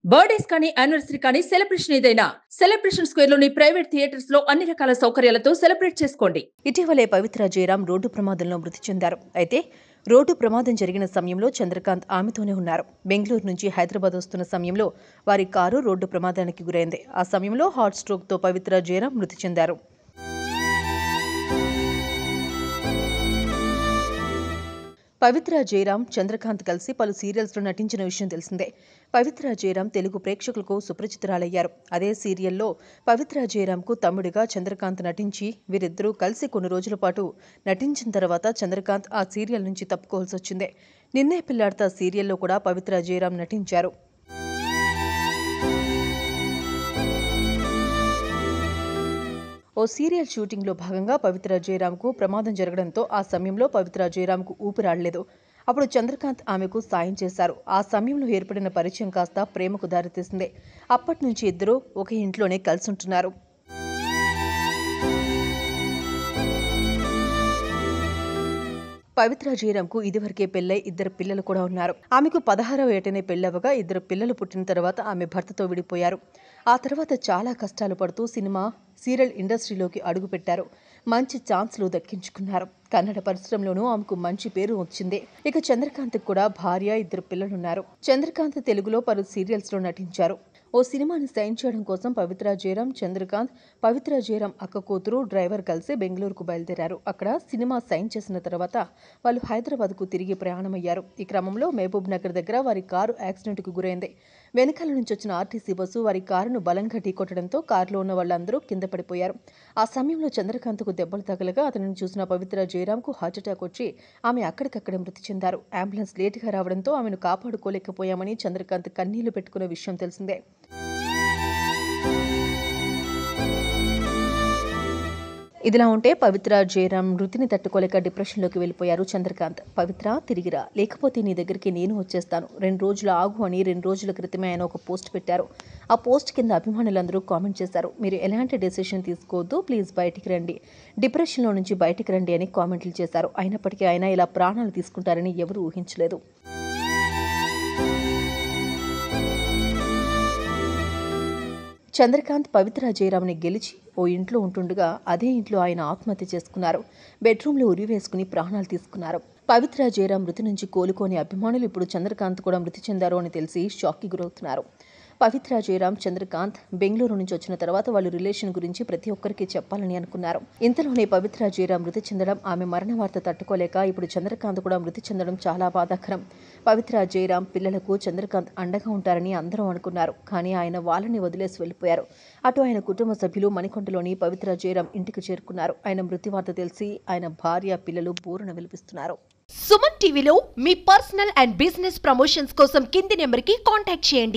Birthdays కానీ anniversary కానీ celebration ఏదైనా సెలబ్రేషన్ స్క్వేర్ లోని ప్రైవేట్ థియేటర్స్ లో అన్ని రకాల సౌకర్యాలతో సెలబ్రేట్ చేసుకోండి. ఇటీవలే పవిత్ర జయరాం రోడ్డు ప్రమాదంలో మృతి చెందారు. అయితే రోడ్డు ప్రమాదం జరిగిన సమయంలో చంద్రకాంత్ ఆమెతోనే ఉన్నారు. బెంగళూరు నుంచి హైదరాబాద్ వస్తున్న సమయంలో వారి కారు రోడ్డు ప్రమాదానికి గురైంది. ఆ సమయంలో హార్ట్ స్ట్రోక్ తో పవిత్ర జయరాం మృతి చెందారు. పవిత్ర జయరాం, చంద్రకాంత్ కలిసి పలు సీరియల్స్లో నటించిన విషయం తెలిసిందే. పవిత్ర జయరాం తెలుగు ప్రేక్షకులకు సుపరిచితురాలయ్యారు. అదే సీరియల్లో పవిత్ర జయరాంకు తమ్ముడిగా చంద్రకాంత్ నటించి వీరిద్దరూ కలిసి కొన్ని రోజుల పాటు నటించిన తర్వాత చంద్రకాంత్ ఆ సీరియల్ నుంచి తప్పుకోవాల్సి వచ్చింది. నిన్నే పిల్లాడతా సీరియల్లో కూడా పవిత్ర జయరాం నటించారు. ఓ సీరియల్ షూటింగ్లో భాగంగా పవిత్ర జయరాంకు ప్రమాదం జరగడంతో ఆ సమయంలో పవిత్ర జయరాంకు ఊపిరాడలేదు. అప్పుడు చంద్రకాంత్ ఆమెకు సాయం చేశారు. ఆ సమయంలో ఏర్పడిన పరిచయం కాస్త ప్రేమకు దారితీసింది. అప్పటి నుంచి ఇద్దరూ ఒకే ఇంట్లోనే కలిసి ఉంటున్నారు. పవిత్ర జయరాంకు ఇదివరకే పెళ్లై 2 పిల్లలు కూడా ఉన్నారు. ఆమెకు 16వ ఏటనే పెళ్లవగా 2 పిల్లలు పుట్టిన తర్వాత ఆమె భర్తతో విడిపోయారు. ఆ తర్వాత చాలా కష్టాలు పడుతూ సీరియల్ ఇండస్ట్రీలోకి అడుగుపెట్టారు. మంచి ఛాన్స్లు దక్కించుకున్నారు. కన్నడ పరిశ్రమలోనూ ఆమెకు మంచి పేరు వచ్చింది. ఇక చంద్రకాంత్ కూడా భార్య, 2 పిల్లలున్నారు. చంద్రకాంత్ తెలుగులో పలు సీరియల్స్లో నటించారు. ఓ సినిమాని సైన్ చేయడం కోసం పవిత్ర జయరాం, చంద్రకాంత్, పవిత్ర జయరాం అక్క కూతురు, డ్రైవర్ కలిసి బెంగళూరుకు బయలుదేరారు. అక్కడ సినిమా సైన్ చేసిన తర్వాత వాళ్ళు హైదరాబాద్కు తిరిగి ప్రయాణమయ్యారు. ఈ క్రమంలో మహబూబ్ నగర్ దగ్గర వారి కారు యాక్సిడెంట్కు గురైంది. వెనకాల నుంచి వచ్చిన ఆర్టీసీ బస్సు వారి కారును బలంగా ఢీకొట్టడంతో కారులో ఉన్న వాళ్ళందరూ కింద పడిపోయారు. ఆ సమయంలో చంద్రకాంత్కు దెబ్బలు తగలగా అతనిని చూసిన పవిత్ర జయరాంకు హార్ట్అటాక్ వచ్చి ఆమె అక్కడికక్కడే మృతి చెందారు. అంబులెన్స్ లేటుగా రావడంతో ఆమెను కాపాడుకోలేకపోయామని చంద్రకాంత్ కన్నీళ్లు పెట్టుకున్న విషయం తెలిసిందే. ఇదిలా ఉంటే పవిత్ర జయరాం మృతిని తట్టుకోలేక డిప్రెషన్లోకి వెళ్ళిపోయారు చంద్రకాంత్. పవిత్ర తిరిగిరా, లేకపోతే నీ దగ్గరికి నేను వచ్చేస్తాను, 2 రోజులు ఆగు అని 2 రోజుల క్రితమే ఆయన ఒక పోస్ట్ పెట్టారు. ఆ పోస్ట్ కింద అభిమానులందరూ కామెంట్ చేశారు. మీరు ఎలాంటి డెసిషన్ తీసుకోవద్దు, ప్లీజ్ బయటికి రండి, డిప్రెషన్లో నుంచి బయటికి రండి అని కామెంట్లు చేశారు. అయినప్పటికీ ఆయన ఇలా ప్రాణాలు తీసుకుంటారని ఎవరూ ఊహించలేదు. చంద్రకాంత్ పవిత్ర జయరాంని గెలిచి ఓ ఇంట్లో ఉంటుండగా అదే ఇంట్లో ఆయన ఆత్మహత్య చేసుకున్నారు. బెడ్రూమ్లో ఉరివేసుకుని ప్రాణాలు తీసుకున్నారు. పవిత్ర జయరాం మృతి నుంచి కోలుకోని అభిమానులు ఇప్పుడు చంద్రకాంత్ కూడా మృతి చెందారు అని తెలిసి షాక్కి గురవుతున్నారు. పవిత్ర జయరాం, చంద్రకాంత్ బెంగళూరు నుంచి వచ్చిన తర్వాత వాళ్ళ రిలేషన్ గురించి ప్రతి ఒక్కరికి చెప్పాలని అనుకున్నారు. ఇంతలోనే పవిత్ర జయరాం మృతి చెందడం, ఆమె మరణ వార్త తట్టుకోలేక ఇప్పుడు చంద్రకాంత్ కూడా మృతి చెందడం చాలా బాధాకరం. పవిత్ర జయరాం పిల్లలకు చంద్రకాంత్ అండగా ఉంటారని అందరూ అనుకున్నారు. కానీ ఆయన వాళ్ళని వదిలేసి వెళ్ళిపోయారు. అటు ఆయన కుటుంబ సభ్యులు మణికొండలోని పవిత్ర జయరాం ఇంటికి చేరుకున్నారు. ఆయన మృతి వార్త తెలిసి ఆయన భార్య, పిల్లలు బోరున విలపిస్తున్నారు. సుమన్ టీవీలో మీ పర్సనల్ అండ్ బిజినెస్ ప్రమోషన్స్ కోసం కింది నెంబర్కి కాంటాక్ట్ చేయండి.